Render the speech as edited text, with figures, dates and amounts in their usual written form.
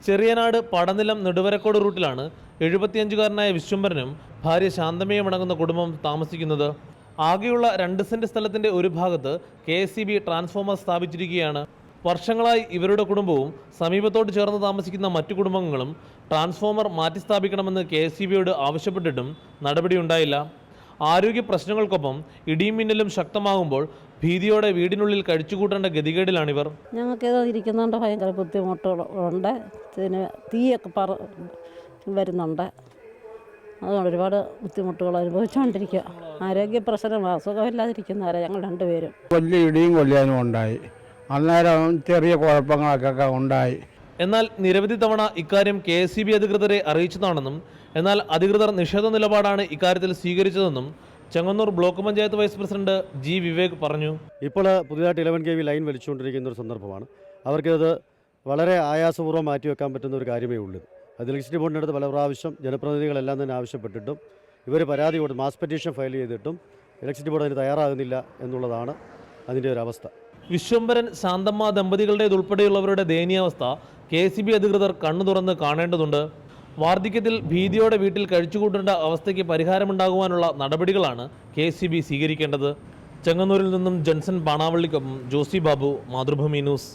ചെറിയനാട് പടനിലം നെടുവരക്കോട് റൂട്ടിലാണ് 75കാരനായ വിശ്വംഭരനും ഭാര്യ ശാന്തമ്മയും അടങ്ങുന്ന കുടുംബം താമസിക്കുന്നത്. ആകെയുള്ള 2 സെന്റ് സ്ഥലത്തിന്റെ ഒരു ഭാഗത്ത് KSEB ട്രാൻസ്ഫോമർ സ്ഥാപിച്ചിരിക്കുകയാണ്. വർഷങ്ങളായി ഇവരുടെ കുടുംബവും സമീപത്തോട് ചേർന്ന് താമസിക്കുന്ന മറ്റു കുടുംബങ്ങളും ട്രാൻസ്ഫോമർ മാറ്റിസ്ഥാപിക്കണമെന്ന് KSEBയോട് ആവശ്യപ്പെട്ടിട്ടും നടപടിയുണ്ടായില്ല. ആരോഗ്യ പ്രശ്നങ്ങൾക്കൊപ്പം ഇടിയും മിന്നലും ശക്തമാകുമ്പോൾ ഭീതിയോടെ വീടിനുള്ളിൽ കഴിച്ചുകൂട്ടേണ്ട ഗതികേടിലാണിവർ. ഞങ്ങൾക്കിത് ഇരിക്കുന്നതുകൊണ്ട് ഭയങ്കര ബുദ്ധിമുട്ടുകളുണ്ട്. തീയൊക്കെ വരുന്നുണ്ട്. അതുകൊണ്ട് ഒരുപാട് ബുദ്ധിമുട്ടുകൾ അനുഭവിച്ചുകൊണ്ടിരിക്കുക. ആരോഗ്യ പ്രശ്നം അസുഖമില്ലാതിരിക്കുന്നവരെ ഞങ്ങൾ രണ്ടുപേരും. വലിയ ഇടിയും കൊല്ലാനും ഉണ്ടായി. അന്നേരം ചെറിയ കുഴപ്പങ്ങളൊക്കെ ഉണ്ടായി. എന്നാൽ നിരവധി തവണ ഇക്കാര്യം KSEB അധികൃതരെ അറിയിച്ചതാണെന്നും എന്നാൽ അധികൃതർ നിഷേധ നിലപാടാണ് ഇക്കാര്യത്തിൽ സ്വീകരിച്ചതെന്നും Chengannur block panchayat vice president G. Vivek പറഞ്ഞു. ഇപ്പോൾ പുതിയതായിട്ട് 11 kV ലൈൻ വലിച്ചുകൊണ്ടിരിക്കുന്ന ഒരു സന്ദർഭമാണ്. അവർക്കിത് വളരെ ആയാസപൂർവ്വം മാറ്റിവെക്കാൻ പറ്റുന്ന ഒരു കാര്യമേ ഉള്ളൂ. അത് ഇലക്ട്രിസിറ്റി ബോർഡിൻ്റെ അടുത്ത് പല പ്രാവശ്യം ജനപ്രതിനിധികളെല്ലാം തന്നെ ആവശ്യപ്പെട്ടിട്ടും ഇവർ പരാതി കൊടുത്ത് മാസ് പെറ്റീഷൻ ഫയൽ ചെയ്തിട്ടും ഇലക്ട്രിസിറ്റി ബോർഡ് അതിന് തയ്യാറാകുന്നില്ല എന്നുള്ളതാണ് അതിൻ്റെ ഒരു അവസ്ഥ. വിശ്വംഭരൻ ശാന്തമ്മ ദമ്പതികളുടേതുൾപ്പെടെയുള്ളവരുടെ ദയനീയാവസ്ഥ KSEB അധികൃതർ കണ്ണു തുറന്ന് കാണേണ്ടതുണ്ട്. വാർദ്ധക്യത്തിൽ ഭീതിയോടെ വീട്ടിൽ കഴിച്ചുകൂട്ടേണ്ട അവസ്ഥയ്ക്ക് പരിഹാരമുണ്ടാകുവാനുള്ള നടപടികളാണ് KSEB സ്വീകരിക്കേണ്ടത്. ചെങ്ങന്നൂരിൽ നിന്നും ജൻസൺ പാണാവള്ളിക്കൊപ്പം ജോസി ബാബു, മാതൃഭൂമി ന്യൂസ്.